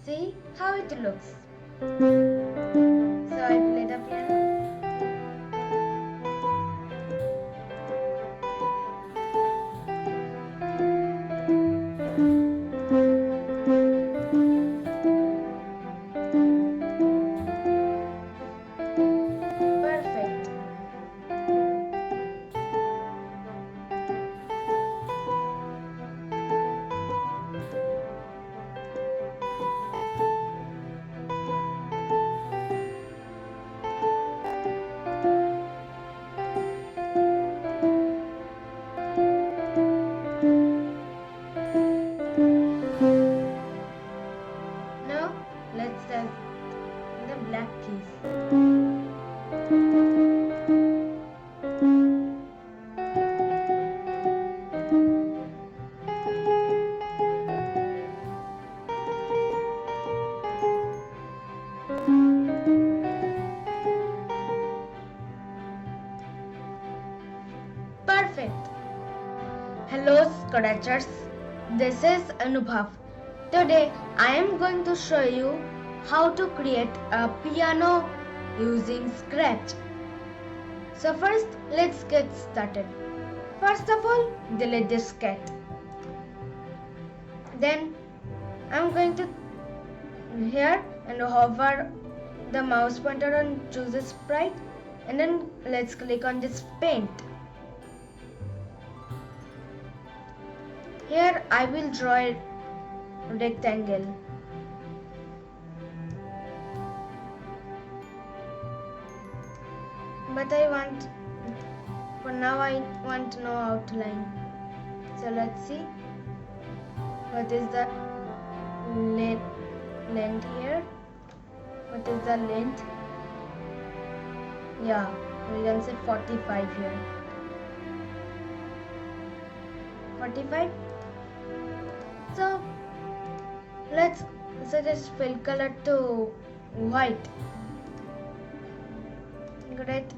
See how it looks. So I play the piano. Perfect. Now let's test the black keys. Perfect. Hello Scratchers, this is Anubhav. Today I am going to show you how to create a piano using Scratch. So first let's get started. First of all, delete this cat. Then I'm going to here and hover the mouse pointer on choose a sprite, and then let's click on this paint. Here I will draw a rectangle. But for now I want no outline. So let's see what is the length here. What is the length? Yeah, we can say 45 here. 45. So let's set its fill color to white. Great.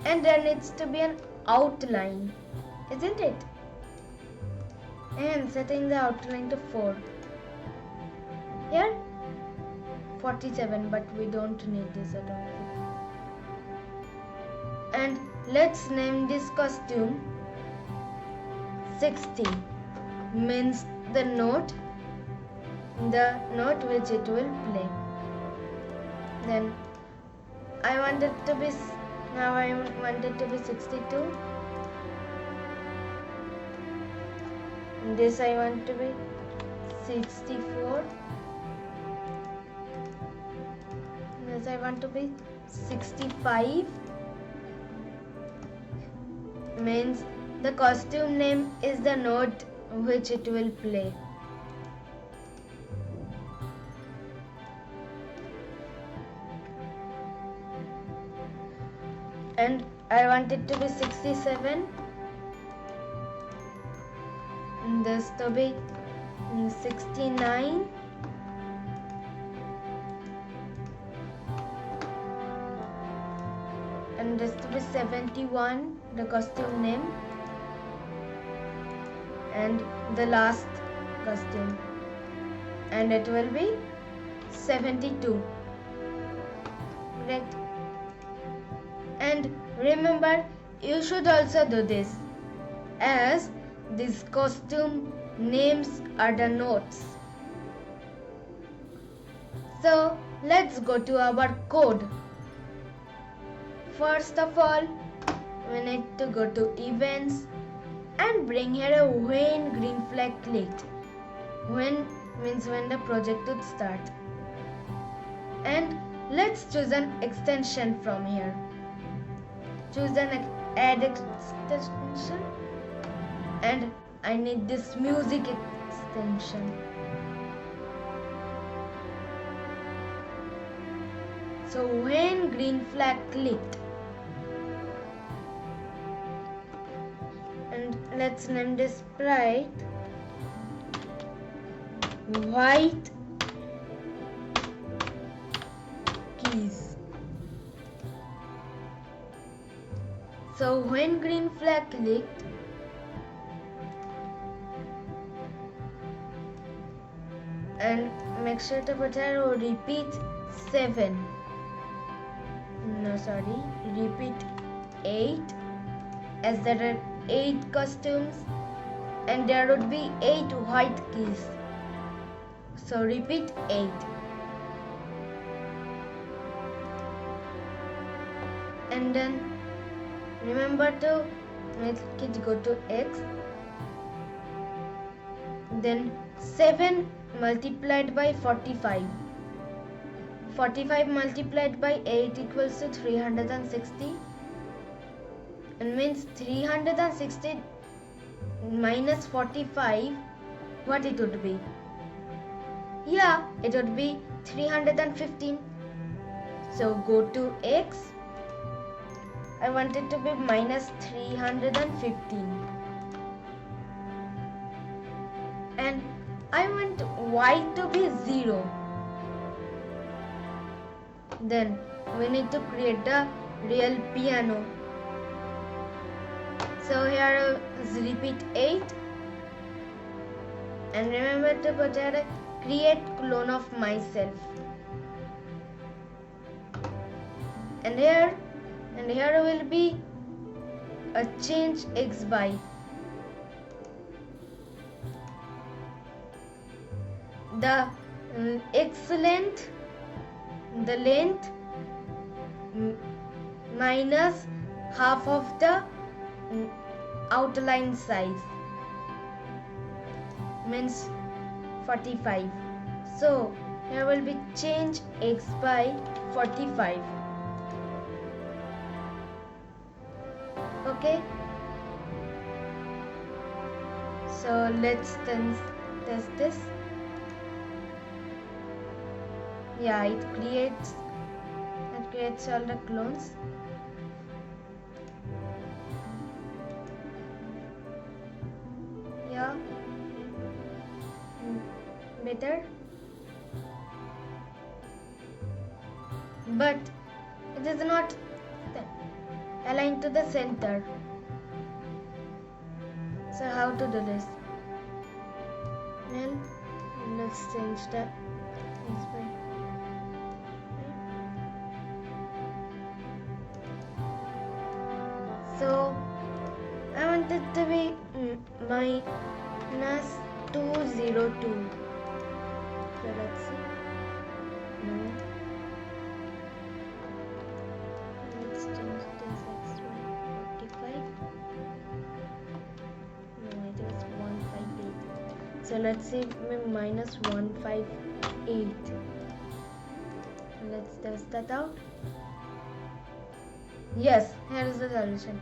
And there needs to be an outline, isn't it? And setting the outline to 4. Here 47, but we don't need this at all. And let's name this costume 60, means the note which it will play. Then I want it to be 62. This I want to be 64. This I want to be 65. Means the costume name is the note which it will play. And I want it to be 67. And this to be 69. And this to be 71, the costume name. And the last costume, and it will be 72. Correct. And remember, you should also do this, as these costume names are the notes. So let's go to our code. First of all, we need to go to events and bring here a when green flag clicked. When means when the project would start. And let's choose an extension from here. Choose an add extension, and I need this music extension. So when green flag clicked, and let's name this sprite white keys. So when green flag clicked, and make sure to put here repeat 7. No, sorry, repeat 8, as there are 8 costumes and there would be 8 white keys. So repeat 8. And then remember to make it go to X. Then 7 multiplied by 45. 45 multiplied by 8 equals to 360. And means 360 minus 45, what it would be? Yeah, it would be 315. So go to X. I want it to be minus 315. And I want Y to be 0. Then we need to create a real piano. So here is repeat 8. And remember to put here a create clone of myself. And here will be a change X by. The X length, the length minus half of the outline size means 45. So here will be change X by 45. Okay. So let's test this. Yeah, it creates all the clones. Yeah, better, but it is not aligned to the center. So how to do this? Well, let's change the display. So I want it to be minus 202. So let's see. No. Let's change this x 45. No, it was 158. So let's see minus 158. Let's test that out. Yes, here is the solution.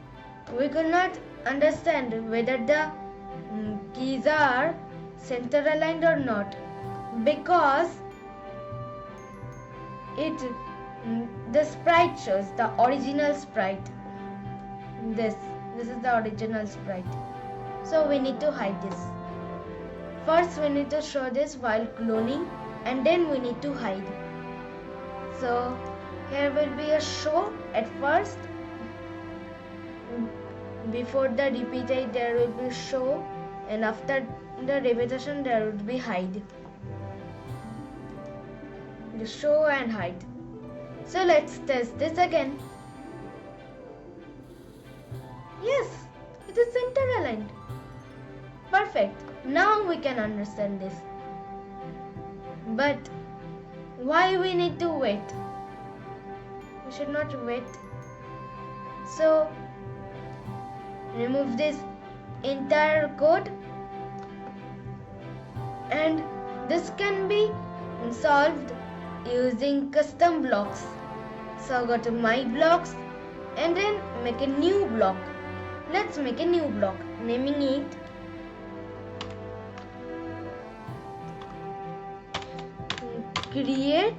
We could not understand whether the keys are center aligned or not, because the sprite shows the original sprite. This is the original sprite. So we need to hide this. First we need to show this while cloning, and then we need to hide. So here will be a show at first. Before the repeat 8 there will be show, and after the repetition there would be hide. The show and hide. So let's test this again. Yes, it is center aligned. Perfect. Now we can understand this. But why we need to wait? We should not wait. So remove this entire code, and this can be solved using custom blocks. So go to my blocks and then make a new block. Let's make a new block, naming it create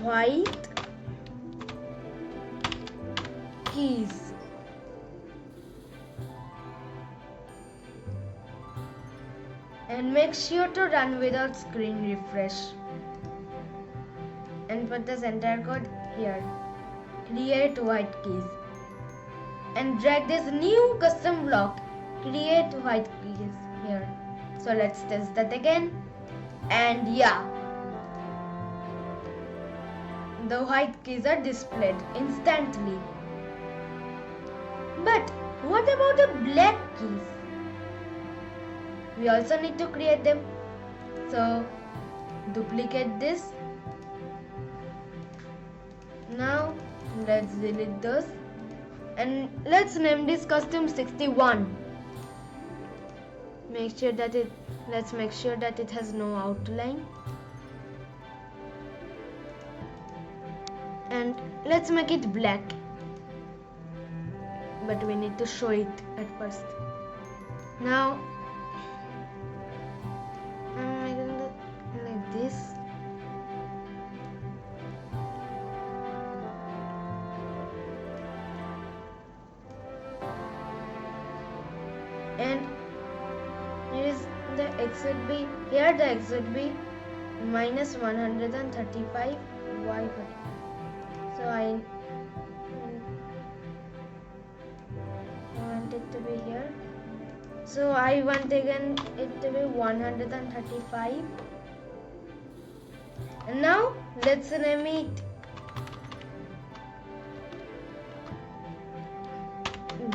white keys. And make sure to run without screen refresh. And put this entire code here. Create white keys. And drag this new custom block. Create white keys here. So let's test that again. And yeah, the white keys are displayed instantly. But what about the black keys? We also need to create them. So duplicate this. Now let's delete those. And let's name this costume 61. Let's make sure that it has no outline. And let's make it black. But we need to show it at first. Now I'm making it like this. And here is the x would be, here the x would be minus 135 y. So I want it to be here. So I want again it to be 135. And now let's name it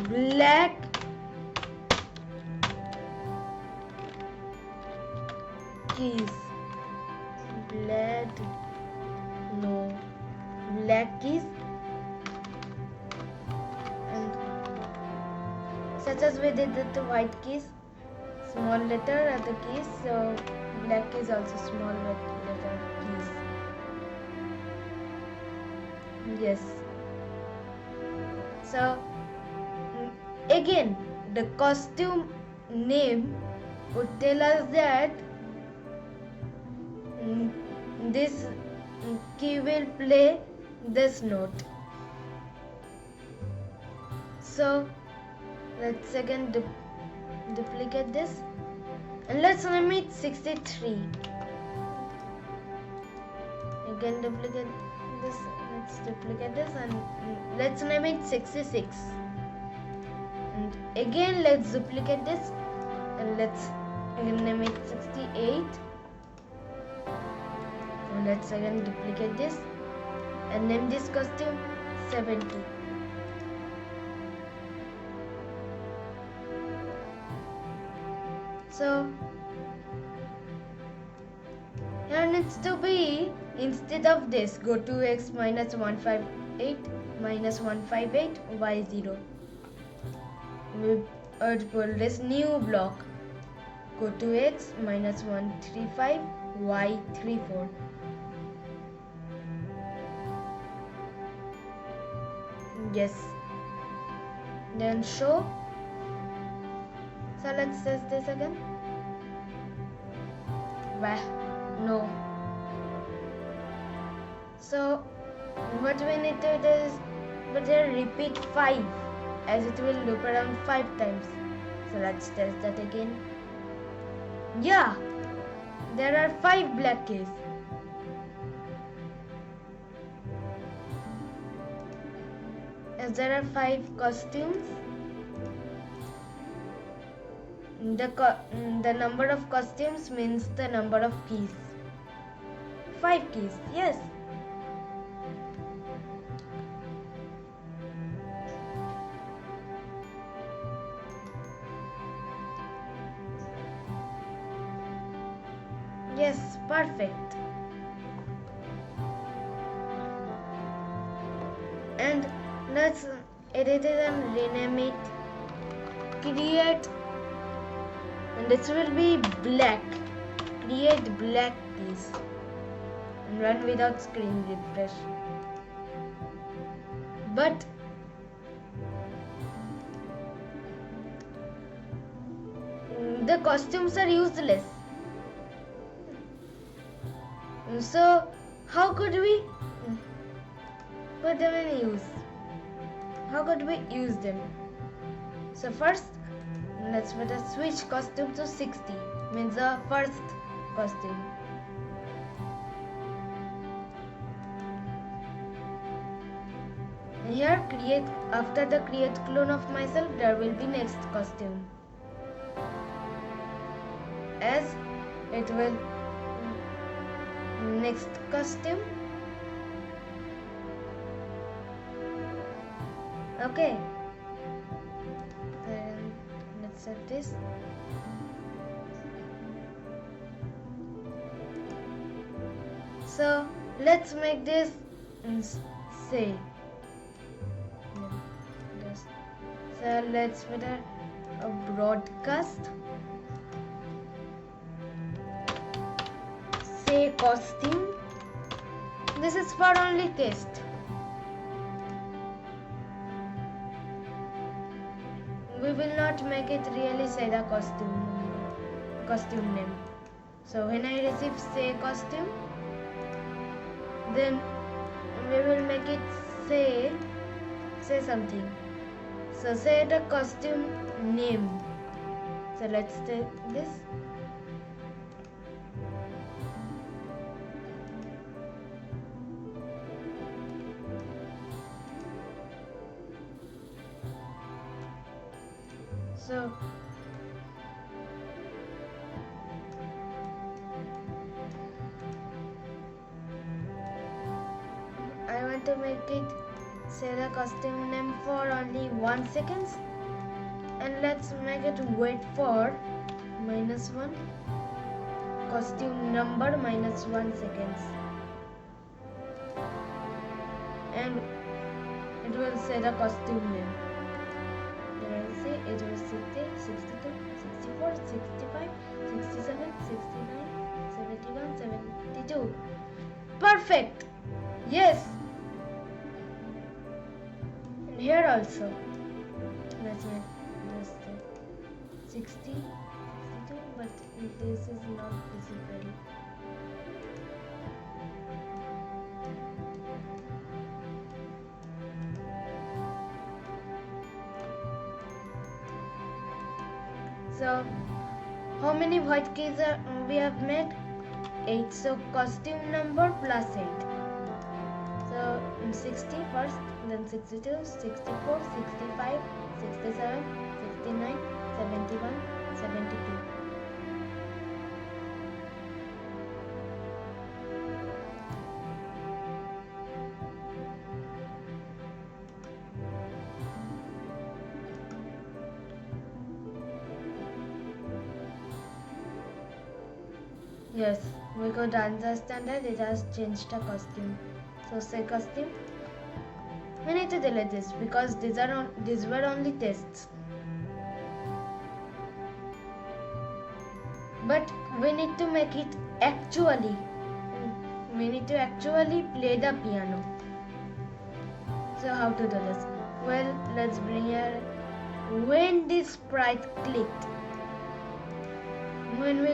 black keys. Black keys. And such as we did with the white keys, small letter are the keys, so black keys also small letter keys. Yes. So again, the costume name would tell us that this key will play this note. So let's again duplicate this and let's name it 63. Again duplicate this, let's duplicate this and let's name it 66. And again let's duplicate this and let's again name it 68. And let's again duplicate this and name this costume 70. So here needs to be, instead of this, go to x minus 158 minus 158 y0. We would put this new block. Go to x minus 135 y34. Yes. Then show. So let's test this again. No. So what we need to do is repeat 5 as it will loop around 5 times. So let's test that again. Yeah, there are 5 black keys. As there are 5 costumes, the number of costumes means the number of keys. 5 keys, yes. Yes, perfect. And let's edit it and rename it. Create, and this will be black. Create black keys. And run without screen refresh. But the costumes are useless. So how could we put them in use? How could we use them? So first, let's put a switch costume to 60, means the first costume. And here, after the create clone of myself, there will be next costume. as it will next costume. Okay, then let's set this. So let's make this say. So let's put a broadcast. Say costume. This is for only test. We will not make it really say the costume name. So when I receive say costume, then we will make it say something. So say the costume name. So let's take this. So I want to make it say the costume name for only 1 second, and let's make it wait for -1 costume number -1 seconds, and it will say the costume name. See, it will 60, 62, 64, 65, 67, 69, 71, 72. Perfect! Yes! And here also. Let's make this 60, 62, but this is not visible. So, how many white keys we have made? 8. So, costume number plus 8. So, 60 first, then 62, 64, 65, 67, 69, 71, 72. Yes, we could understand that it has changed the costume. So say costume. We need to delete this because these were only tests. But we need to make it actually. We need to actually play the piano. So how to do this? Well, let's bring here when this sprite clicked. When we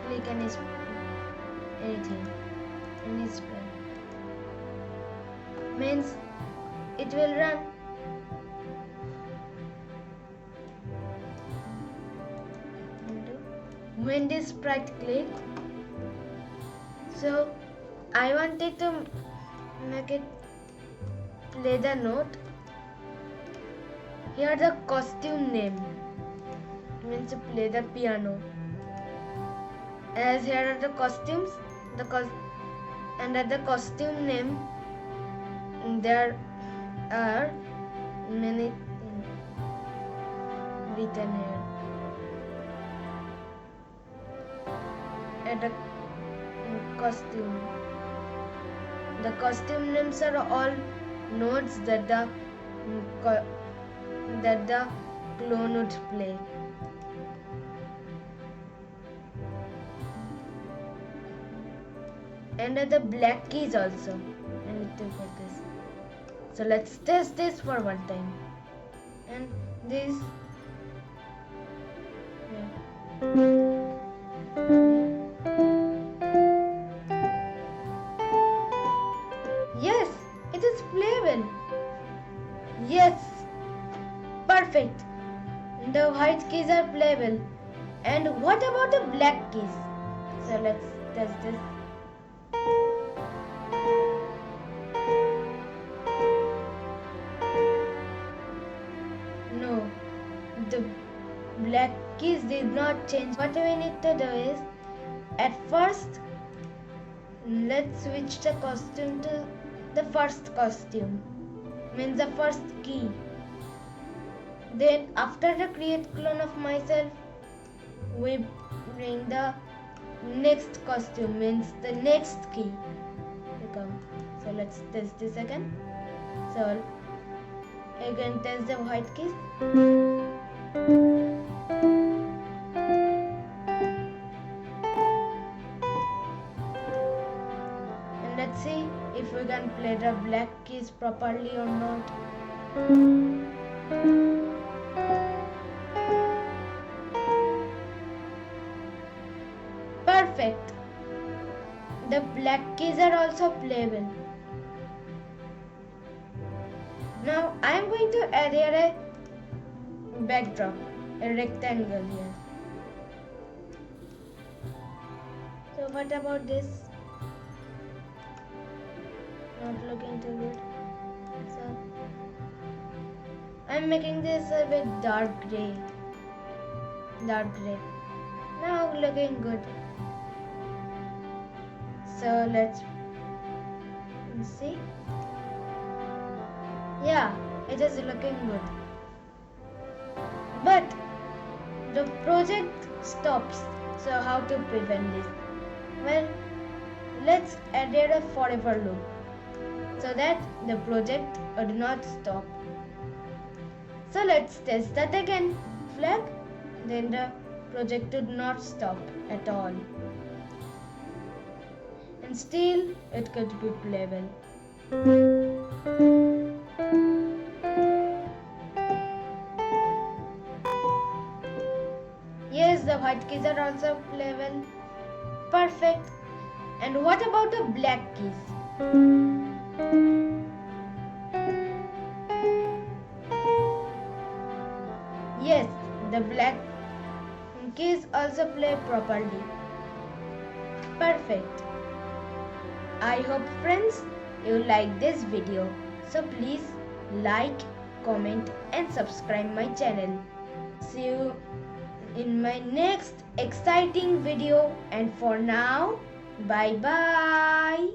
click anything, any sprite, means it will run. When this sprite clicked, so I wanted to make it play the note. Here the costume name means to play the piano. As here are the costumes, and at the costume name there are many things written here. At the costume, the costume names are all notes that the clone would play. And the black keys also. I need to get this. So let's test this for one time. And this. Yes, it is playable. Yes, perfect. The white keys are playable. And what about the black keys? So let's test this. No, the black keys did did not change. What we need to do is, at first, let's switch the costume to the first costume, means the first key. Then after the create clone of myself, we bring the next costume, means the next key to come. So let's test this again. So again test the white keys. And let's see if we can play the black keys properly or not. Perfect. The black keys are also playable. Now I am going to add here a backdrop, a rectangle here. So what about this? Not looking too good. So I am making this a bit dark grey. Dark grey. Now looking good. So let's see. Yeah, it is looking good. But the project stops. So how to prevent this? Well, let's add here a forever loop so that the project would not stop. So let's test that again. Flag. Then the project would not stop at all. And still it could be playable. Yes, the white keys are also playable. Perfect. And what about the black keys? Yes, the black keys also play properly. Perfect. I hope friends you like this video. So please like, comment and subscribe my channel. See you in my next exciting video, and for now, bye bye.